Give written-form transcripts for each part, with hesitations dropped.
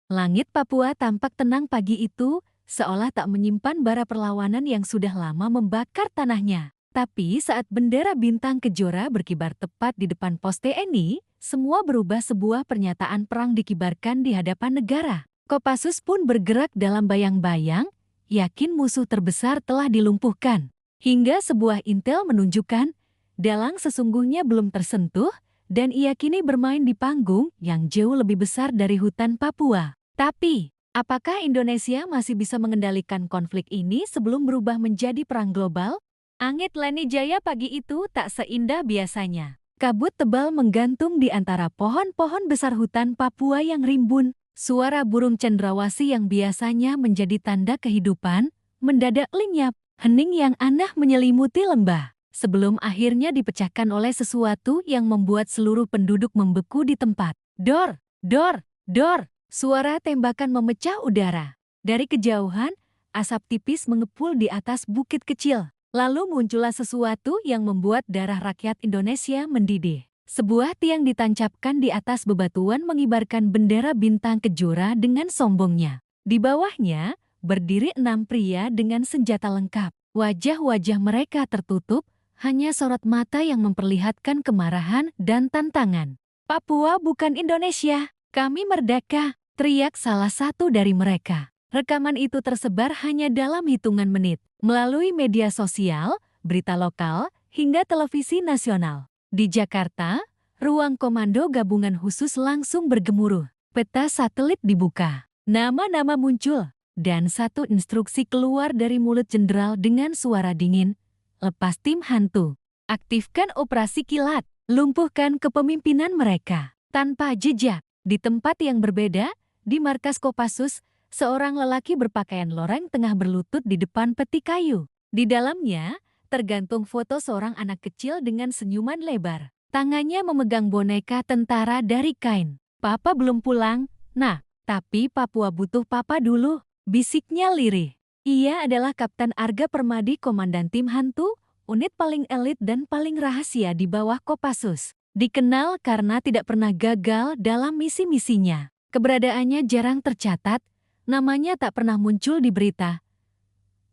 Langit Papua tampak tenang pagi itu, seolah tak menyimpan bara perlawanan yang sudah lama membakar tanahnya. Tapi saat bendera bintang kejora berkibar tepat di depan pos TNI, semua berubah. Sebuah pernyataan perang dikibarkan di hadapan negara. Kopassus pun bergerak dalam bayang-bayang, yakin musuh terbesar telah dilumpuhkan. Hingga sebuah intel menunjukkan, dalang sesungguhnya belum tersentuh, dan ia kini bermain di panggung yang jauh lebih besar dari hutan Papua. Tapi, apakah Indonesia masih bisa mengendalikan konflik ini sebelum berubah menjadi perang global? Angit Leni Jaya pagi itu tak seindah biasanya. Kabut tebal menggantung di antara pohon-pohon besar hutan Papua yang rimbun. Suara burung cendrawasih yang biasanya menjadi tanda kehidupan, mendadak lenyap. Hening yang aneh menyelimuti lembah. Sebelum akhirnya dipecahkan oleh sesuatu yang membuat seluruh penduduk membeku di tempat. Dor, dor, dor. Suara tembakan memecah udara. Dari kejauhan, asap tipis mengepul di atas bukit kecil. Lalu muncullah sesuatu yang membuat darah rakyat Indonesia mendidih. Sebuah tiang ditancapkan di atas bebatuan mengibarkan bendera bintang kejora dengan sombongnya. Di bawahnya, berdiri 6 pria dengan senjata lengkap. Wajah-wajah mereka tertutup, hanya sorot mata yang memperlihatkan kemarahan dan tantangan. Papua bukan Indonesia. Kami merdeka, teriak salah satu dari mereka. Rekaman itu tersebar hanya dalam hitungan menit, melalui media sosial, berita lokal, hingga televisi nasional. Di Jakarta, ruang komando gabungan khusus langsung bergemuruh. Peta satelit dibuka, nama-nama muncul, dan satu instruksi keluar dari mulut jenderal dengan suara dingin. Lepas tim hantu, aktifkan operasi kilat, lumpuhkan kepemimpinan mereka. Tanpa jejak. Di tempat yang berbeda, di markas Kopassus, seorang lelaki berpakaian loreng tengah berlutut di depan peti kayu. Di dalamnya, tergantung foto seorang anak kecil dengan senyuman lebar. Tangannya memegang boneka tentara dari kain. Papa belum pulang, nah, tapi Papua butuh papa dulu, bisiknya lirih. Ia adalah Kapten Arga Permadi, komandan tim hantu, unit paling elit dan paling rahasia di bawah Kopassus. Dikenal karena tidak pernah gagal dalam misi-misinya. Keberadaannya jarang tercatat, namanya tak pernah muncul di berita.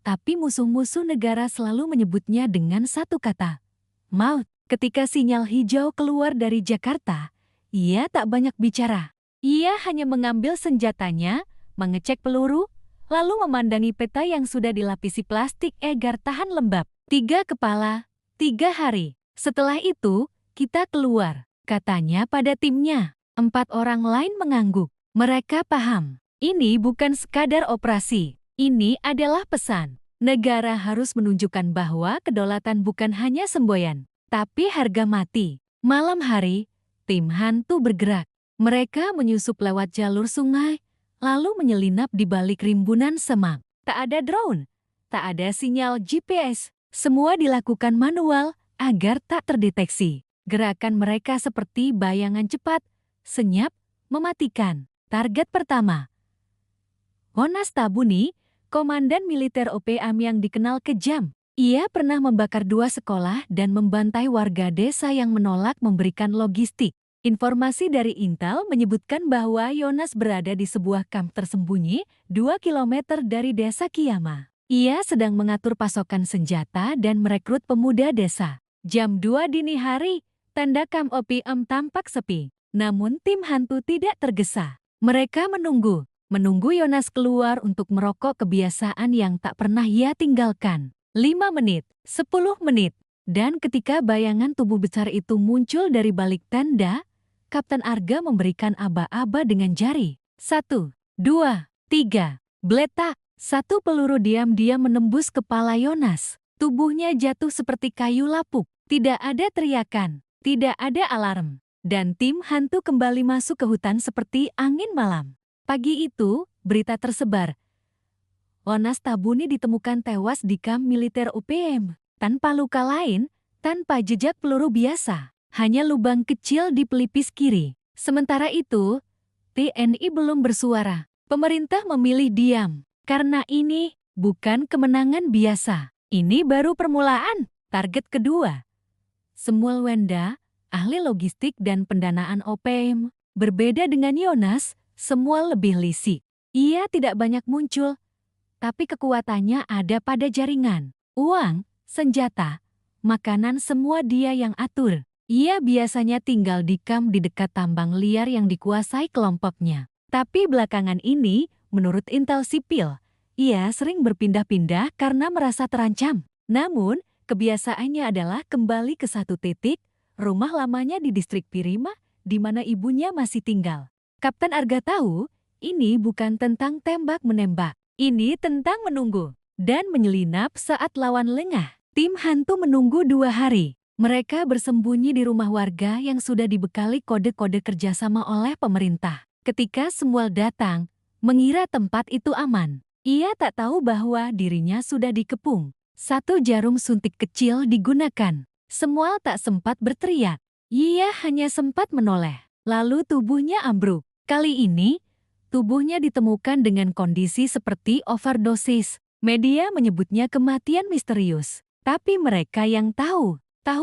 Tapi musuh-musuh negara selalu menyebutnya dengan satu kata, maut. Ketika sinyal hijau keluar dari Jakarta, ia tak banyak bicara. Ia hanya mengambil senjatanya, mengecek peluru, lalu memandangi peta yang sudah dilapisi plastik agar tahan lembab. 3 kepala, 3 hari. Setelah itu, kita keluar, katanya pada timnya. 4 orang lain mengangguk. Mereka paham, ini bukan sekadar operasi. Ini adalah pesan. Negara harus menunjukkan bahwa kedaulatan bukan hanya semboyan, tapi harga mati. Malam hari, tim hantu bergerak. Mereka menyusup lewat jalur sungai, lalu menyelinap di balik rimbunan semak. Tak ada drone, tak ada sinyal GPS. Semua dilakukan manual agar tak terdeteksi. Gerakan mereka seperti bayangan cepat, senyap, mematikan. Target pertama, Yonas Tabuni, komandan militer OPM yang dikenal kejam. Ia pernah membakar 2 sekolah dan membantai warga desa yang menolak memberikan logistik. Informasi dari Intel menyebutkan bahwa Yonas berada di sebuah kamp tersembunyi 2 km dari desa Kiama. Ia sedang mengatur pasokan senjata dan merekrut pemuda desa. Jam 2 dini hari, tanda kamp OPM tampak sepi. Namun tim hantu tidak tergesa. Mereka menunggu Yonas keluar untuk merokok, kebiasaan yang tak pernah ia tinggalkan. 5 menit, 10 menit. Dan ketika bayangan tubuh besar itu muncul dari balik tenda, Kapten Arga memberikan aba-aba dengan jari. 1, 2, 3, bletak. 1 peluru diam-diam menembus kepala Yonas. Tubuhnya jatuh seperti kayu lapuk. Tidak ada teriakan, tidak ada alarm. Dan tim hantu kembali masuk ke hutan seperti angin malam. Pagi itu, berita tersebar. Yonas Tabuni ditemukan tewas di kamp militer UPM. Tanpa luka lain, tanpa jejak peluru biasa. Hanya lubang kecil di pelipis kiri. Sementara itu, TNI belum bersuara. Pemerintah memilih diam. Karena ini bukan kemenangan biasa. Ini baru permulaan. Target kedua, Samuel Wenda, ahli logistik dan pendanaan OPM. Berbeda dengan Yonas, semua lebih lisik. Ia tidak banyak muncul, tapi kekuatannya ada pada jaringan, uang, senjata, makanan semua dia yang atur. Ia biasanya tinggal di kamp di dekat tambang liar yang dikuasai kelompoknya. Tapi belakangan ini, menurut intel sipil, ia sering berpindah-pindah karena merasa terancam. Namun, kebiasaannya adalah kembali ke satu titik, rumah lamanya di distrik Pirima, di mana ibunya masih tinggal. Kapten Arga tahu, ini bukan tentang tembak-menembak. Ini tentang menunggu dan menyelinap saat lawan lengah. Tim hantu menunggu 2 hari. Mereka bersembunyi di rumah warga yang sudah dibekali kode-kode kerjasama oleh pemerintah. Ketika Samuel datang, mengira tempat itu aman. Ia tak tahu bahwa dirinya sudah dikepung. 1 jarum suntik kecil digunakan. Samuel tak sempat berteriak. Ia hanya sempat menoleh. Lalu tubuhnya ambruk. Kali ini, tubuhnya ditemukan dengan kondisi seperti overdosis. Media menyebutnya kematian misterius. Tapi mereka yang tahu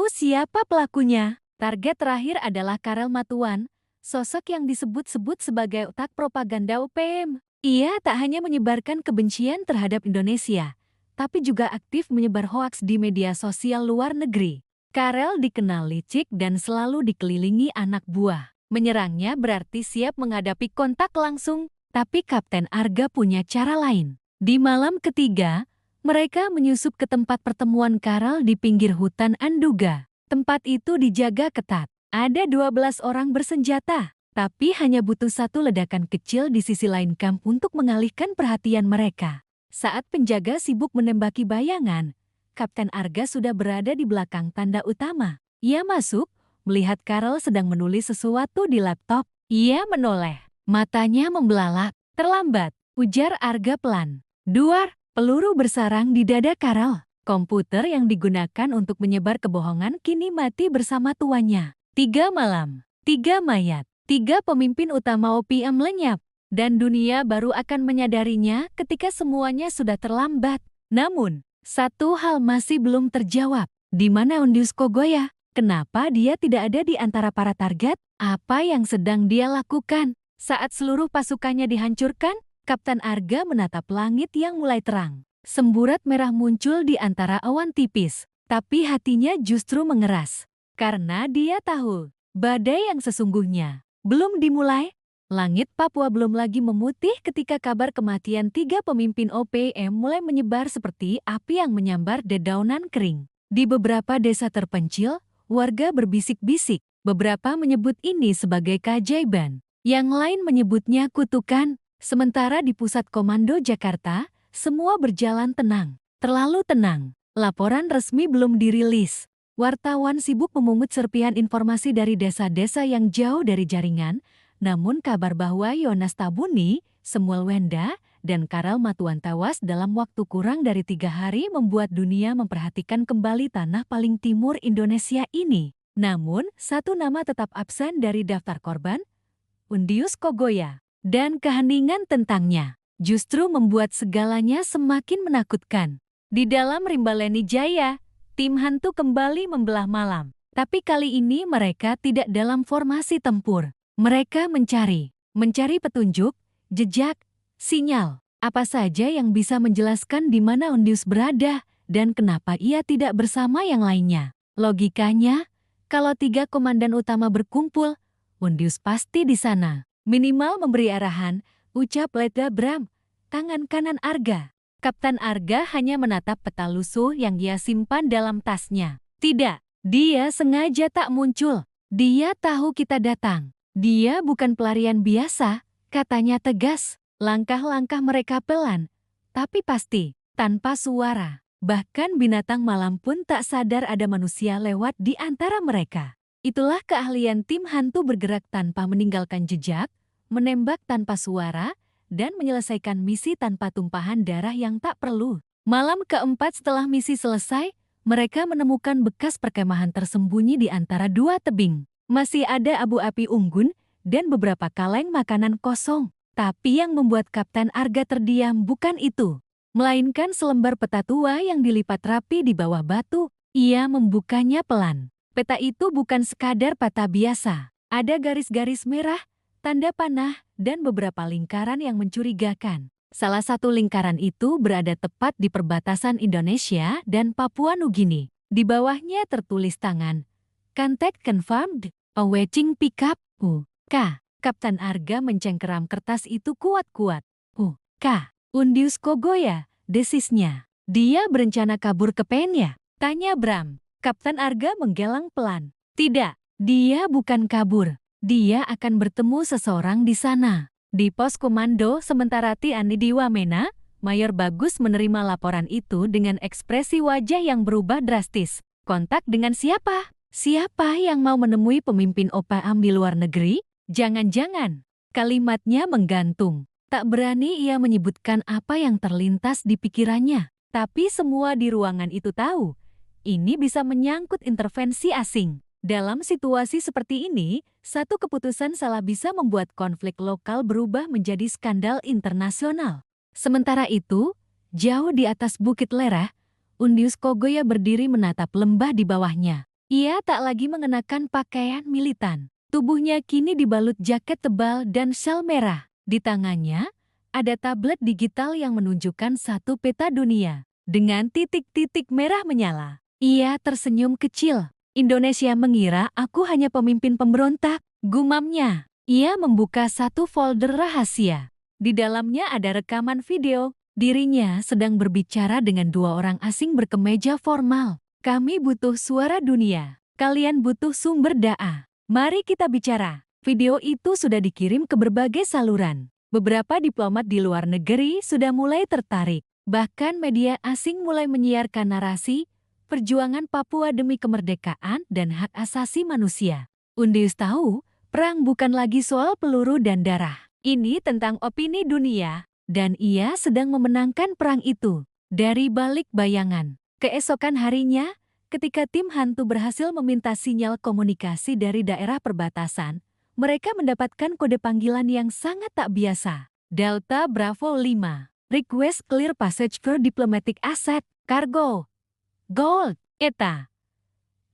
siapa pelakunya. Target terakhir adalah Karel Matuan, sosok yang disebut-sebut sebagai otak propaganda UPM. Ia tak hanya menyebarkan kebencian terhadap Indonesia, tapi juga aktif menyebar hoaks di media sosial luar negeri. Karel dikenal licik dan selalu dikelilingi anak buah. Menyerangnya berarti siap menghadapi kontak langsung, tapi Kapten Arga punya cara lain. Di malam ketiga, mereka menyusup ke tempat pertemuan Karel di pinggir hutan Anduga. Tempat itu dijaga ketat. Ada 12 orang bersenjata, tapi hanya butuh 1 ledakan kecil di sisi lain kamp untuk mengalihkan perhatian mereka. Saat penjaga sibuk menembaki bayangan, Kapten Arga sudah berada di belakang tanda utama. Ia masuk, melihat Karel sedang menulis sesuatu di laptop. Ia menoleh, matanya membelalak. Terlambat, ujar Arga pelan. Duar. Peluru bersarang di dada Karel. Komputer yang digunakan untuk menyebar kebohongan kini mati bersama tuannya. 3 malam, 3 mayat, 3 pemimpin utama OPM lenyap. Dan dunia baru akan menyadarinya ketika semuanya sudah terlambat. Namun, satu hal masih belum terjawab. Di mana Ondius Kogoya? Kenapa dia tidak ada di antara para target? Apa yang sedang dia lakukan? Saat seluruh pasukannya dihancurkan, Kapten Arga menatap langit yang mulai terang. Semburat merah muncul di antara awan tipis, tapi hatinya justru mengeras. Karena dia tahu, badai yang sesungguhnya belum dimulai. Langit Papua belum lagi memutih ketika kabar kematian 3 pemimpin OPM mulai menyebar seperti api yang menyambar dedaunan kering. Di beberapa desa terpencil, warga berbisik-bisik. Beberapa menyebut ini sebagai keajaiban. Yang lain menyebutnya kutukan. Sementara di Pusat Komando Jakarta, semua berjalan tenang. Terlalu tenang. Laporan resmi belum dirilis. Wartawan sibuk memungut serpihan informasi dari desa-desa yang jauh dari jaringan, namun kabar bahwa Yonas Tabuni, Samuel Wenda, dan Karel Matuan tewas dalam waktu kurang dari 3 hari membuat dunia memperhatikan kembali tanah paling timur Indonesia ini. Namun, 1 nama tetap absen dari daftar korban, Ondius Kogoya. Dan keheningan tentangnya justru membuat segalanya semakin menakutkan. Di dalam rimba Leni Jaya, tim hantu kembali membelah malam. Tapi kali ini mereka tidak dalam formasi tempur. Mereka mencari petunjuk, jejak, sinyal. Apa saja yang bisa menjelaskan di mana Ondius berada dan kenapa ia tidak bersama yang lainnya. Logikanya, kalau 3 komandan utama berkumpul, Ondius pasti di sana. Minimal memberi arahan, ucap Letda Bram, tangan kanan Arga. Kapten Arga hanya menatap peta lusuh yang ia simpan dalam tasnya. Tidak, dia sengaja tak muncul. Dia tahu kita datang. Dia bukan pelarian biasa, katanya tegas. Langkah-langkah mereka pelan, tapi pasti, tanpa suara. Bahkan binatang malam pun tak sadar ada manusia lewat di antara mereka. Itulah keahlian tim hantu bergerak tanpa meninggalkan jejak, menembak tanpa suara, dan menyelesaikan misi tanpa tumpahan darah yang tak perlu. Malam keempat setelah misi selesai, mereka menemukan bekas perkemahan tersembunyi di antara 2 tebing. Masih ada abu api unggun dan beberapa kaleng makanan kosong. Tapi yang membuat Kapten Arga terdiam bukan itu, melainkan selembar peta tua yang dilipat rapi di bawah batu. Ia membukanya pelan. Peta itu bukan sekadar peta biasa. Ada garis-garis merah, tanda panah, dan beberapa lingkaran yang mencurigakan. Salah satu lingkaran itu berada tepat di perbatasan Indonesia dan Papua Nugini. Di bawahnya tertulis tangan, "Contact confirmed, awaiting pickup." K. Kapten Arga mencengkeram kertas itu kuat-kuat. K. Undius Kogoya, desisnya. Dia berencana kabur ke Penya? Tanya Bram. Kapten Arga menggelang pelan. Tidak, dia bukan kabur. Dia akan bertemu seseorang di sana. Di pos komando sementara Tiani di Wamena, Mayor Bagus menerima laporan itu dengan ekspresi wajah yang berubah drastis. Kontak dengan siapa? Siapa yang mau menemui pemimpin OPM di luar negeri? Jangan-jangan. Kalimatnya menggantung. Tak berani ia menyebutkan apa yang terlintas di pikirannya. Tapi semua di ruangan itu tahu. Ini bisa menyangkut intervensi asing. Dalam situasi seperti ini, satu keputusan salah bisa membuat konflik lokal berubah menjadi skandal internasional. Sementara itu, jauh di atas Bukit Lerah, Undius Kogoya berdiri menatap lembah di bawahnya. Ia tak lagi mengenakan pakaian militan. Tubuhnya kini dibalut jaket tebal dan syal merah. Di tangannya, ada tablet digital yang menunjukkan satu peta dunia. Dengan titik-titik merah menyala. Ia tersenyum kecil. Indonesia mengira aku hanya pemimpin pemberontak, gumamnya. Ia membuka satu folder rahasia. Di dalamnya ada rekaman video. Dirinya sedang berbicara dengan dua orang asing berkemeja formal. Kami butuh suara dunia. Kalian butuh sumber daya. Mari kita bicara. Video itu sudah dikirim ke berbagai saluran. Beberapa diplomat di luar negeri sudah mulai tertarik. Bahkan media asing mulai menyiarkan narasi perjuangan Papua demi kemerdekaan dan hak asasi manusia. Undius tahu, perang bukan lagi soal peluru dan darah. Ini tentang opini dunia, dan ia sedang memenangkan perang itu. Dari balik bayangan, keesokan harinya, ketika tim hantu berhasil meminta sinyal komunikasi dari daerah perbatasan, mereka mendapatkan kode panggilan yang sangat tak biasa. Delta Bravo 5, request clear passage for diplomatic asset, cargo, gold, ETA.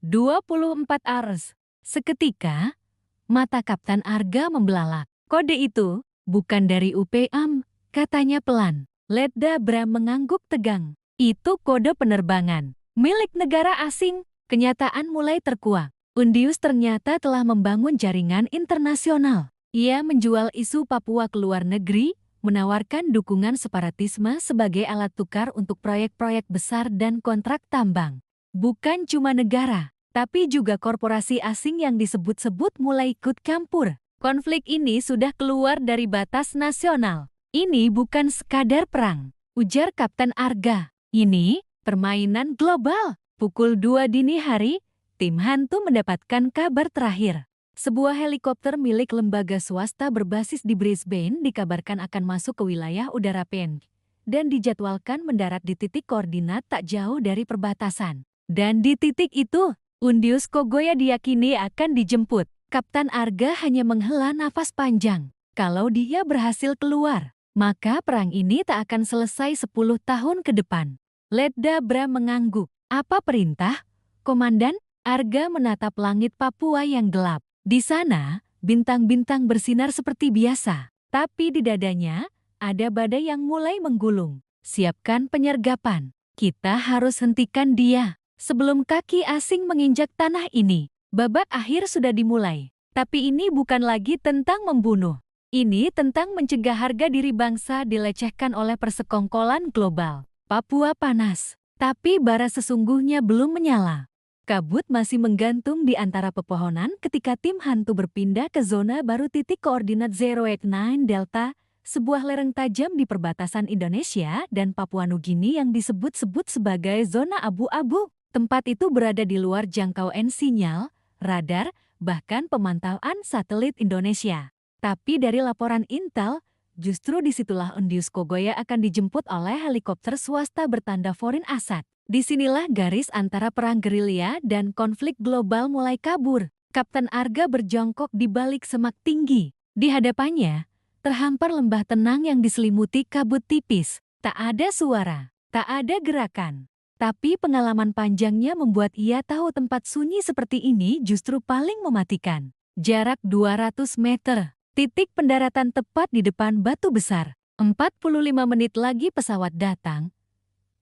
24 hours. Seketika, mata Kapten Arga membelalak. Kode itu bukan dari UPM, katanya pelan. Letda Bram mengangguk tegang. Itu kode penerbangan milik negara asing. Kenyataan mulai terkuak. Undius ternyata telah membangun jaringan internasional. Ia menjual isu Papua ke luar negeri, menawarkan dukungan separatisme sebagai alat tukar untuk proyek-proyek besar dan kontrak tambang. Bukan cuma negara, tapi juga korporasi asing yang disebut-sebut mulai ikut campur. Konflik ini sudah keluar dari batas nasional. Ini bukan sekadar perang, ujar Kapten Arga. Ini permainan global. Pukul 2 dini hari, tim hantu mendapatkan kabar terakhir. Sebuah helikopter milik lembaga swasta berbasis di Brisbane dikabarkan akan masuk ke wilayah udara Penang dan dijadwalkan mendarat di titik koordinat tak jauh dari perbatasan. Dan di titik itu, Undius Kogoya diyakini akan dijemput. Kapten Arga hanya menghela nafas panjang. Kalau dia berhasil keluar, maka perang ini tak akan selesai 10 tahun ke depan. Letda Bram mengangguk. Apa perintah, Komandan? Arga menatap langit Papua yang gelap. Di sana, bintang-bintang bersinar seperti biasa. Tapi di dadanya, ada badai yang mulai menggulung. Siapkan penyergapan. Kita harus hentikan dia sebelum kaki asing menginjak tanah ini. Babak akhir sudah dimulai. Tapi ini bukan lagi tentang membunuh. Ini tentang mencegah harga diri bangsa dilecehkan oleh persekongkolan global. Papua panas, tapi bara sesungguhnya belum menyala. Kabut masih menggantung di antara pepohonan ketika tim hantu berpindah ke zona baru titik koordinat 089 Delta, sebuah lereng tajam di perbatasan Indonesia dan Papua Nugini yang disebut-sebut sebagai zona abu-abu. Tempat itu berada di luar jangkauan sinyal, radar, bahkan pemantauan satelit Indonesia. Tapi dari laporan Intel, justru disitulah Undius Kogoya akan dijemput oleh helikopter swasta bertanda foreign asset. Disinilah garis antara perang gerilya dan konflik global mulai kabur. Kapten Arga berjongkok di balik semak tinggi. Di hadapannya, terhampar lembah tenang yang diselimuti kabut tipis. Tak ada suara, tak ada gerakan. Tapi pengalaman panjangnya membuat ia tahu tempat sunyi seperti ini justru paling mematikan. Jarak 200 meter. Titik pendaratan tepat di depan batu besar. 45 menit lagi pesawat datang.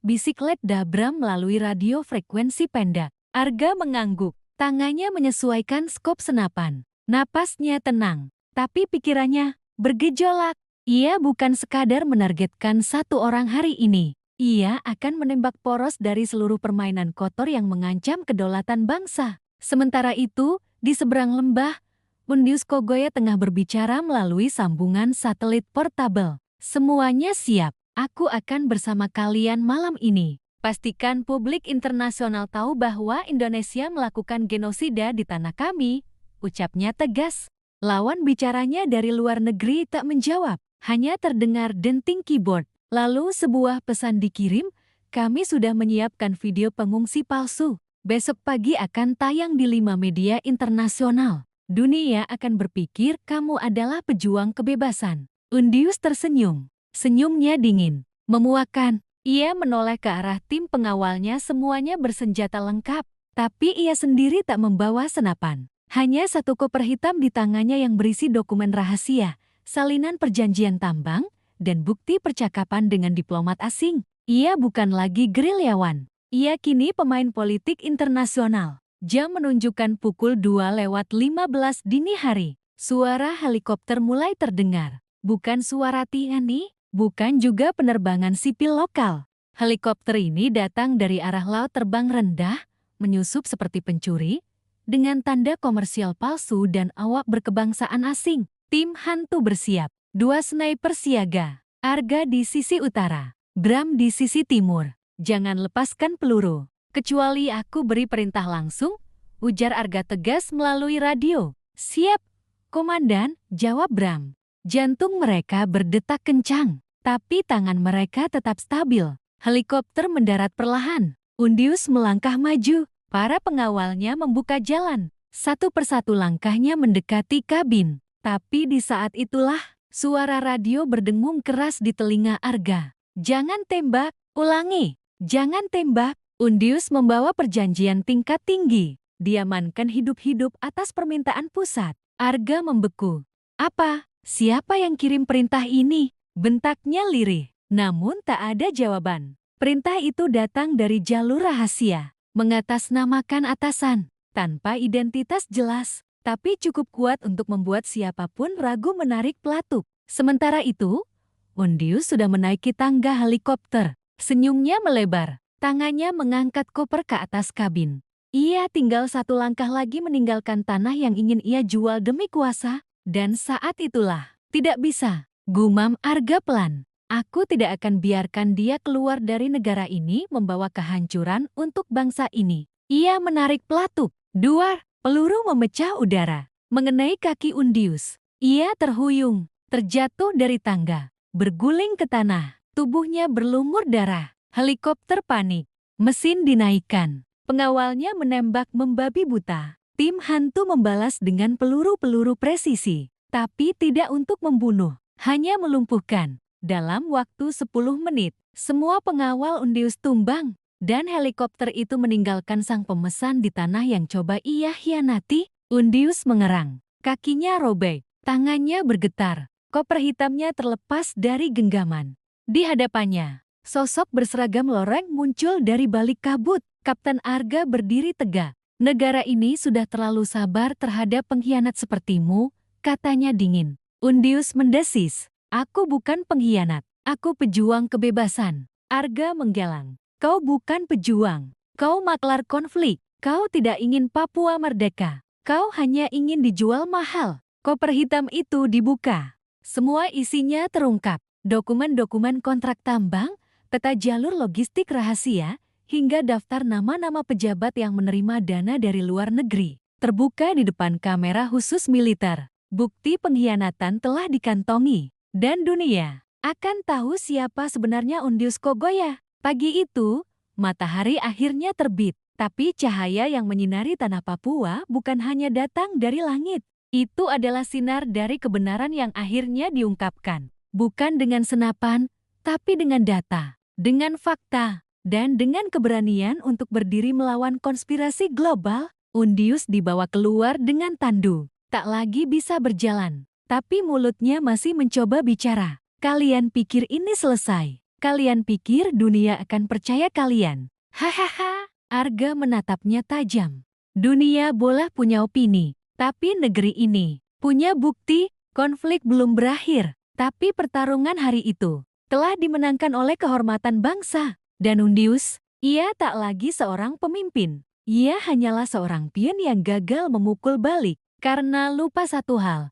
Bisik Letda Bram melalui radio frekuensi pendek. Arga mengangguk. Tangannya menyesuaikan skop senapan. Napasnya tenang. Tapi pikirannya bergejolak. Ia bukan sekadar menargetkan satu orang hari ini. Ia akan menembak poros dari seluruh permainan kotor yang mengancam kedaulatan bangsa. Sementara itu, di seberang lembah, Undius Kogoya tengah berbicara melalui sambungan satelit portabel. Semuanya siap. Aku akan bersama kalian malam ini. Pastikan publik internasional tahu bahwa Indonesia melakukan genosida di tanah kami, ucapnya tegas. Lawan bicaranya dari luar negeri tak menjawab. Hanya terdengar denting keyboard. Lalu sebuah pesan dikirim, kami sudah menyiapkan video pengungsi palsu. Besok pagi akan tayang di 5 media internasional. Dunia akan berpikir kamu adalah pejuang kebebasan. Undius tersenyum. Senyumnya dingin, memuakan. Ia menoleh ke arah tim pengawalnya, semuanya bersenjata lengkap. Tapi ia sendiri tak membawa senapan. Hanya satu koper hitam di tangannya yang berisi dokumen rahasia, salinan perjanjian tambang, dan bukti percakapan dengan diplomat asing. Ia bukan lagi gerilyawan. Ia kini pemain politik internasional. Jam menunjukkan pukul 2:15 dini hari. Suara helikopter mulai terdengar. Bukan suara TNI, bukan juga penerbangan sipil lokal. Helikopter ini datang dari arah laut terbang rendah, menyusup seperti pencuri, dengan tanda komersial palsu dan awak berkebangsaan asing. Tim hantu bersiap. 2 sniper siaga. Arga di sisi utara, Bram di sisi timur. Jangan lepaskan peluru. Kecuali aku beri perintah langsung, ujar Arga tegas melalui radio. Siap, Komandan, jawab Bram. Jantung mereka berdetak kencang, tapi tangan mereka tetap stabil. Helikopter mendarat perlahan. Undius melangkah maju. Para pengawalnya membuka jalan. Satu persatu langkahnya mendekati kabin. Tapi di saat itulah, suara radio berdengung keras di telinga Arga. Jangan tembak, ulangi. Jangan tembak. Undius membawa perjanjian tingkat tinggi. Diamankan hidup-hidup atas permintaan pusat. Arga membeku. Apa? Siapa yang kirim perintah ini? Bentaknya lirih. Namun tak ada jawaban. Perintah itu datang dari jalur rahasia. Mengatasnamakan atasan. Tanpa identitas jelas. Tapi cukup kuat untuk membuat siapapun ragu menarik pelatuk. Sementara itu, Undius sudah menaiki tangga helikopter. Senyumnya melebar. Tangannya mengangkat koper ke atas kabin. Ia tinggal satu langkah lagi meninggalkan tanah yang ingin ia jual demi kuasa. Dan saat itulah, tidak bisa, gumam Arga pelan. Aku tidak akan biarkan dia keluar dari negara ini membawa kehancuran untuk bangsa ini. Ia menarik pelatuk. Duar, peluru memecah udara. Mengenai kaki Undius. Ia terhuyung, terjatuh dari tangga. Berguling ke tanah. Tubuhnya berlumur darah. Helikopter panik. Mesin dinaikkan. Pengawalnya menembak membabi buta. Tim hantu membalas dengan peluru-peluru presisi. Tapi tidak untuk membunuh. Hanya melumpuhkan. Dalam waktu 10 menit, semua pengawal Undius tumbang. Dan helikopter itu meninggalkan sang pemesan di tanah yang coba ia hianati. Undius mengerang. Kakinya robek. Tangannya bergetar. Koper hitamnya terlepas dari genggaman. Di hadapannya, sosok berseragam loreng muncul dari balik kabut. Kapten Arga berdiri tegak. Negara ini sudah terlalu sabar terhadap pengkhianat sepertimu, katanya dingin. Undius mendesis. Aku bukan pengkhianat. Aku pejuang kebebasan. Arga menggelang. Kau bukan pejuang. Kau maklar konflik. Kau tidak ingin Papua merdeka. Kau hanya ingin dijual mahal. Koper hitam itu dibuka. Semua isinya terungkap. Dokumen-dokumen kontrak tambang, peta jalur logistik rahasia, hingga daftar nama-nama pejabat yang menerima dana dari luar negeri. Terbuka di depan kamera khusus militer. Bukti pengkhianatan telah dikantongi. Dan dunia akan tahu siapa sebenarnya Undius Kogoya. Pagi itu, matahari akhirnya terbit. Tapi cahaya yang menyinari tanah Papua bukan hanya datang dari langit. Itu adalah sinar dari kebenaran yang akhirnya diungkapkan. Bukan dengan senapan, tapi dengan data, dengan fakta, dan dengan keberanian untuk berdiri melawan konspirasi global. Undius dibawa keluar dengan tandu. Tak lagi bisa berjalan. tapi mulutnya masih mencoba bicara. Kalian pikir ini selesai? Kalian pikir dunia akan percaya kalian? Hahaha, Arga menatapnya tajam. Dunia boleh punya opini, tapi negeri ini punya bukti. Konflik belum berakhir, tapi pertarungan hari itu telah dimenangkan oleh kehormatan bangsa. Dan Undius, ia tak lagi seorang pemimpin. Ia hanyalah seorang pion yang gagal memukul balik karena lupa satu hal.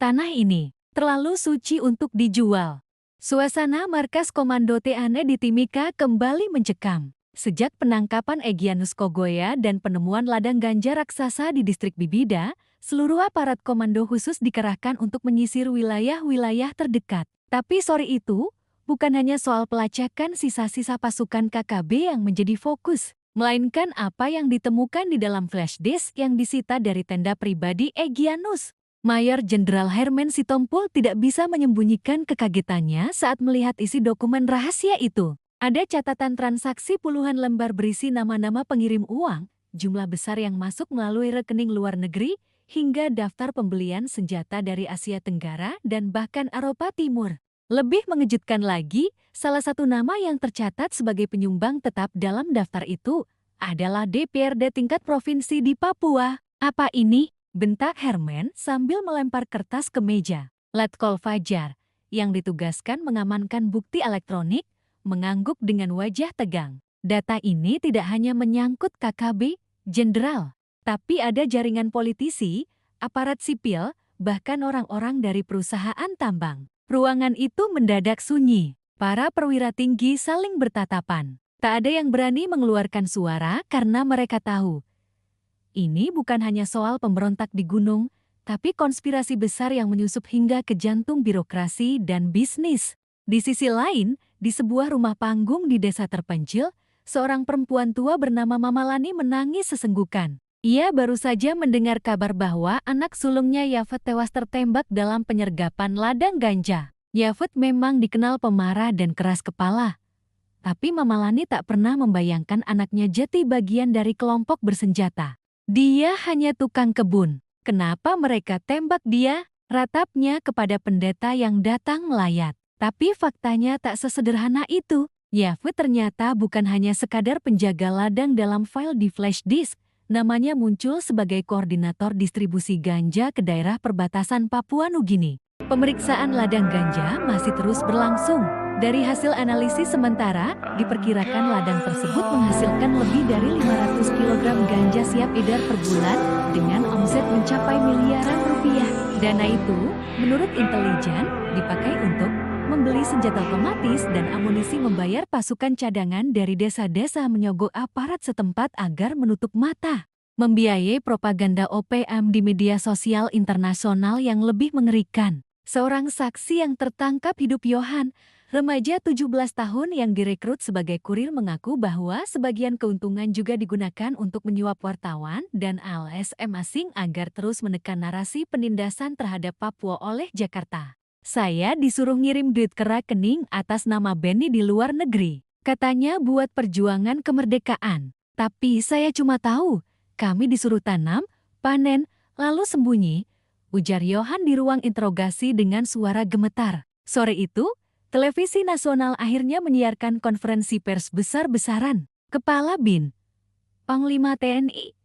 Tanah ini terlalu suci untuk dijual. Suasana markas Komando TANE di Timika kembali mencekam. Sejak penangkapan Egyanus Kogoya dan penemuan ladang ganja raksasa di distrik Bibida, seluruh aparat komando khusus dikerahkan untuk menyisir wilayah-wilayah terdekat. Tapi sore itu, bukan hanya soal pelacakan sisa-sisa pasukan KKB yang menjadi fokus, melainkan apa yang ditemukan di dalam flash disk yang disita dari tenda pribadi Egyanus. Mayor Jenderal Herman Sitompul tidak bisa menyembunyikan kekagetannya saat melihat isi dokumen rahasia itu. Ada catatan transaksi puluhan lembar berisi nama-nama pengirim uang, jumlah besar yang masuk melalui rekening luar negeri, hingga daftar pembelian senjata dari Asia Tenggara dan bahkan Eropa Timur. Lebih mengejutkan lagi, salah satu nama yang tercatat sebagai penyumbang tetap dalam daftar itu adalah DPRD tingkat provinsi di Papua. Apa ini? Bentak Herman sambil melempar kertas ke meja. Letkol Fajar, yang ditugaskan mengamankan bukti elektronik, mengangguk dengan wajah tegang. Data ini tidak hanya menyangkut KKB, jenderal, tapi ada jaringan politisi, aparat sipil, bahkan orang-orang dari perusahaan tambang. Ruangan itu mendadak sunyi. Para perwira tinggi saling bertatapan. Tak ada yang berani mengeluarkan suara karena mereka tahu. Ini bukan hanya soal pemberontak di gunung, tapi konspirasi besar yang menyusup hingga ke jantung birokrasi dan bisnis. Di sisi lain, di sebuah rumah panggung di desa terpencil, seorang perempuan tua bernama Mama Lani menangis sesenggukan. Ia baru saja mendengar kabar bahwa anak sulungnya Yafet tewas tertembak dalam penyergapan ladang ganja. Yafet memang dikenal pemarah dan keras kepala. Tapi Mama Lani tak pernah membayangkan anaknya jadi bagian dari kelompok bersenjata. Dia hanya tukang kebun. Kenapa mereka tembak dia? Ratapnya kepada pendeta yang datang melayat. Tapi faktanya tak sesederhana itu. Yafet ternyata bukan hanya sekadar penjaga ladang dalam file di flash disk. Namanya muncul sebagai koordinator distribusi ganja ke daerah perbatasan Papua Nugini. Pemeriksaan ladang ganja masih terus berlangsung. Dari hasil analisis sementara, diperkirakan ladang tersebut menghasilkan lebih dari 500 kg ganja siap edar per bulan dengan omset mencapai miliaran rupiah. Dana itu, menurut intelijen, dipakai untuk membeli senjata otomatis dan amunisi, membayar pasukan cadangan dari desa-desa, menyogok aparat setempat agar menutup mata, membiayai propaganda OPM di media sosial internasional. Yang lebih mengerikan, seorang saksi yang tertangkap hidup, Yohan, remaja 17 tahun yang direkrut sebagai kurir, mengaku bahwa sebagian keuntungan juga digunakan untuk menyuap wartawan dan LSM asing agar terus menekan narasi penindasan terhadap Papua oleh Jakarta. Saya disuruh ngirim duit ke rekening atas nama Benny di luar negeri. Katanya buat perjuangan kemerdekaan. Tapi saya cuma tahu, kami disuruh tanam, panen, lalu sembunyi, ujar Yohan di ruang interogasi dengan suara gemetar. Sore itu, televisi nasional akhirnya menyiarkan konferensi pers besar-besaran. Kepala BIN, Panglima TNI,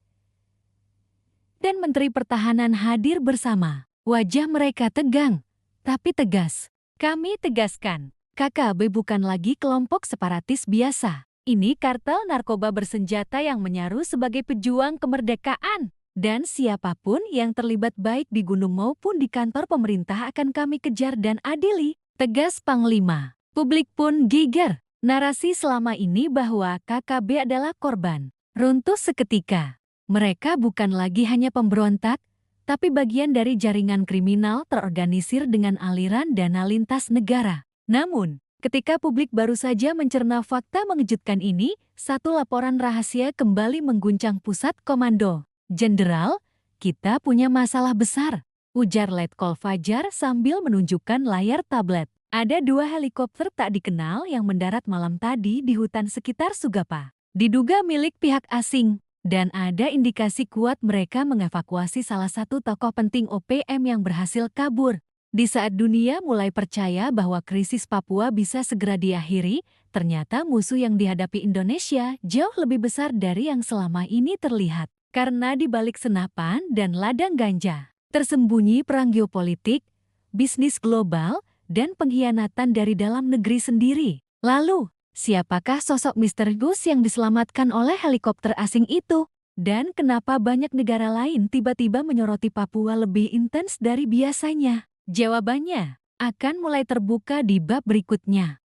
dan Menteri Pertahanan hadir bersama. Wajah mereka tegang, tapi tegas. Kami tegaskan, KKB bukan lagi kelompok separatis biasa. Ini kartel narkoba bersenjata yang menyaru sebagai pejuang kemerdekaan. Dan siapapun yang terlibat baik di gunung maupun di kantor pemerintah akan kami kejar dan adili, tegas Panglima. Publik pun geger. Narasi selama ini bahwa KKB adalah korban runtuh seketika. Mereka bukan lagi hanya pemberontak, tapi bagian dari jaringan kriminal terorganisir dengan aliran dana lintas negara. Namun, ketika publik baru saja mencerna fakta mengejutkan ini, satu laporan rahasia kembali mengguncang pusat komando. Jenderal, kita punya masalah besar, ujar Letkol Fajar sambil menunjukkan layar tablet. Ada 2 helikopter tak dikenal yang mendarat malam tadi di hutan sekitar Sugapa. Diduga milik pihak asing. Dan ada indikasi kuat mereka mengevakuasi salah satu tokoh penting OPM yang berhasil kabur. Di saat dunia mulai percaya bahwa krisis Papua bisa segera diakhiri, ternyata musuh yang dihadapi Indonesia jauh lebih besar dari yang selama ini terlihat. Karena di balik senapan dan ladang ganja, tersembunyi perang geopolitik, bisnis global, dan pengkhianatan dari dalam negeri sendiri. Lalu, siapakah sosok misterius yang diselamatkan oleh helikopter asing itu? Dan kenapa banyak negara lain tiba-tiba menyoroti Papua lebih intens dari biasanya? Jawabannya akan mulai terbuka di bab berikutnya.